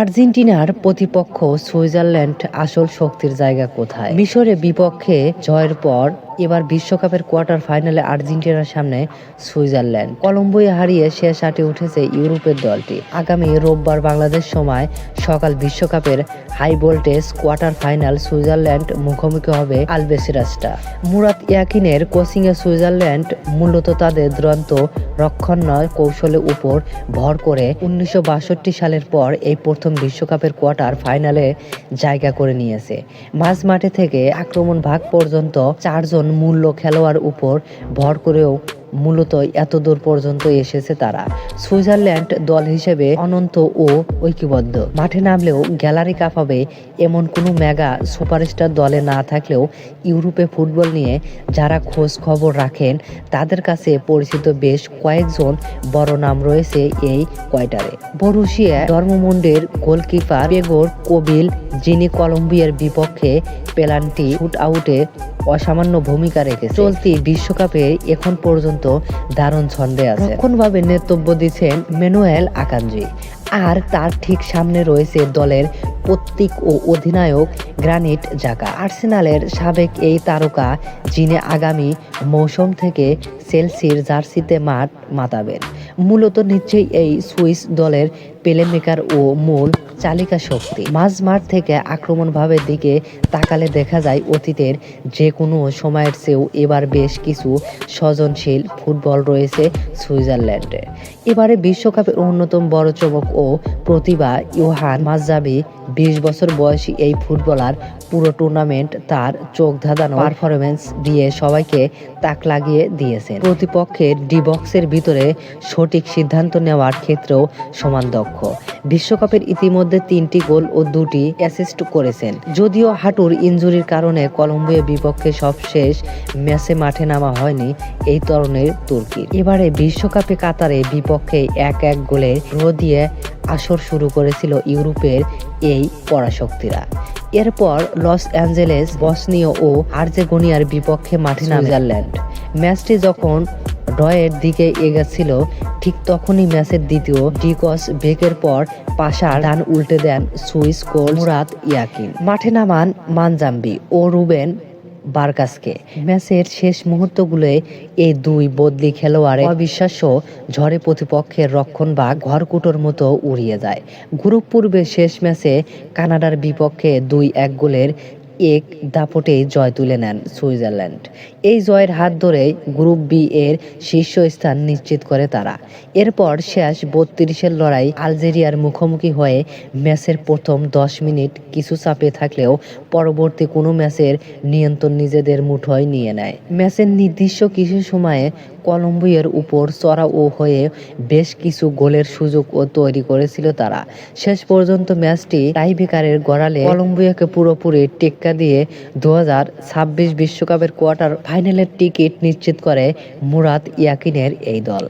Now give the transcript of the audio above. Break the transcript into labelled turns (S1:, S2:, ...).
S1: আর্জেন্টিনার প্রতিপক্ষ সুইজারল্যান্ড আসল শক্তির জায়গা কোথায়? মিশরে বিপক্ষে জয়ের পর এবার বিশ্বকাপের কোয়ার্টার ফাইনালে আর্জেন্টিনার সামনে সুইজারল্যান্ড। কলম্বোয় হারিয়ে শেষ আটে উঠেছে ইউরোপের দলটি। আগামী রোববার বাংলাদেশ সময় সকাল বিশ্বকাপের high voltage quarter final Switzerland মুখোমুখি হবে আলবেসিরাসটা। মুরাত ইয়াকিনের কোচিংয়ে সুইজারল্যান্ড মূলত তাদের দুরন্ত রক্ষণনয় কৌশলের উপর ভর করে 1962 সালের পর এই প্রথম বিশ্বকাপের কোয়ার্টার ফাইনালে জায়গা করে নিয়েছে। মাঝ মাঠে থেকে আক্রমণ ভাগ পর্যন্ত চারজন মূল্য খেলোয়াড় উপর ভর করেও মূলত এতদূর পর্যন্ত এসেছে তারা। সুইজারল্যান্ড দল হিসেবে অনন্ত ও ঐক্যবদ্ধ। মাঠে নামলেও গ্যালারি কাঁপাবে এমন কোনো মেগা সুপারস্টার দলে না থাকলেও ইউরোপে ফুটবল নিয়ে যারা খোঁজ খবর রাখেন তাদের কাছে পরিচিত বেশ কয়েকজন বড় নাম রয়েছে এই কোয়ার্টারে। বরুসিয়া ডর্টমুন্ডের গোলকিপার পেগর কোবিল, যিনি কলম্বিয়ার বিপক্ষে পেনাল্টি শুট আউটে অসামান্য ভূমিকা রেখেছে। চলতি বিশ্বকাপে এখন পর্যন্ত দারুণ ছন্দে আছে। রক্ষণভাবে নেতৃত্ব দিচ্ছেন ম্যানুয়েল আকাঞ্জি, আর তার ঠিক সামনে রয়েছে দলের প্রতীক ও অধিনায়ক গ্রানিট জাকা। আর্সেনালের সাবেক এই তারকা, যিনি আগামী মৌসুম থেকে চেলসির জার্সিতে মাঠ মাতাবেন। মূলত নিশ্চয়ই এই সুইস দলের প্লেমেকার ও মূল চালিকা শক্তি। মাঝ মাঠ থেকে আক্রমণভাবের দিকে তাকালে দেখা যায় অতীতের যে কোনো সময়ের চেয়েও এবার বেশ কিছু সৃজনশীল ফুটবল রয়েছে সুইজারল্যান্ডে। এবারে বিশ্বকাপের অন্যতম বড় চমক ও প্রতিভা ইয়োহান মাজ্জাবি। 20 বছর বয়সী এই ফুটবলার পুরো টুর্নামেন্ট তার চোখ ধাঁধানো পারফরমেন্স দিয়ে সবাইকে তাক লাগিয়ে দিয়েছেন। প্রতিপক্ষের ডি বক্সের ভিতরে সঠিক সিদ্ধান্ত নেওয়ার ক্ষেত্রেও সমান দক্ষ। বিশ্বকাপের ইতিমধ্যে 3টি গোল ও 2টি অ্যাসিস্ট করেছেন। যদিও হাঁটুর ইনজুরির কারণে কলম্বিয়ার বিপক্ষে সবশেষ ম্যাচে মাঠে নামা হয়নি এই তরুণের তুর্কির। এবারে বিশ্বকাপে কাতারে বিপক্ষে 1-1 গোলে ড্র দিয়ে আসর শুরু করেছিল ইউরোপের এই পরাশক্তিরা। এরপর লস অ্যাঞ্জেলেস, বসনিয়া ও আর্জেন্টিনার বিপক্ষে মাঠে নামে সুইজারল্যান্ড। ম্যাচটি যখন ড্রয়ের দিকে এগোচ্ছিল ঠিক তখনই ম্যাচের দ্বিতীয় ডিকস ব্রেকের পর পাশার ডান উল্টে দেন সুইস কোচ মুরাত ইয়াকিন। মাঠে নামান মানজাম্বি ও রুবেন বার্গাসকে। ম্যাচের শেষ মুহূর্তগুলোয় এই দুই বদলি খেলোয়াড়ের অবিশ্বাস্য ঝড়ে প্রতিপক্ষের রক্ষণভাগ ঘরকুটোর মতো উড়িয়ে যায়। গ্রুপ পর্বে শেষ ম্যাচে কানাডার বিপক্ষে 2-1 গোলের এক দাপটে জয় তুলে নেন সুইজারল্যান্ড। এই জয়ের হাত ধরে গ্রুপ বি এর শীর্ষস্থান নিশ্চিত করে তারা। এরপর শেষ 32-এর লড়াই আলজেরিয়ার মুখোমুখি হয়ে ম্যাচের প্রথম 10 মিনিট কিছু চাপে থাকলেও পরবর্তী কোনো ম্যাচের নিয়ন্ত্রণ নিজেদের মুঠোয় নিয়ে নেয়। ম্যাচের নির্দিষ্ট কিছু সময়ে কলম্বিয়ার উপর চড়াও হয়ে বেশ কিছু গোলের সুযোগও তৈরি করেছিল তারা। শেষ পর্যন্ত ম্যাচটি টাইব্রেকারের গড়ালে কলম্বিয়াকে পুরোপুরি টেক্কা দিয়ে 2026 বিশ্বকাপের কোয়ার্টার ফাইনালের টিকিট নিশ্চিত করে মুরাত ইয়াকিনের এই দল।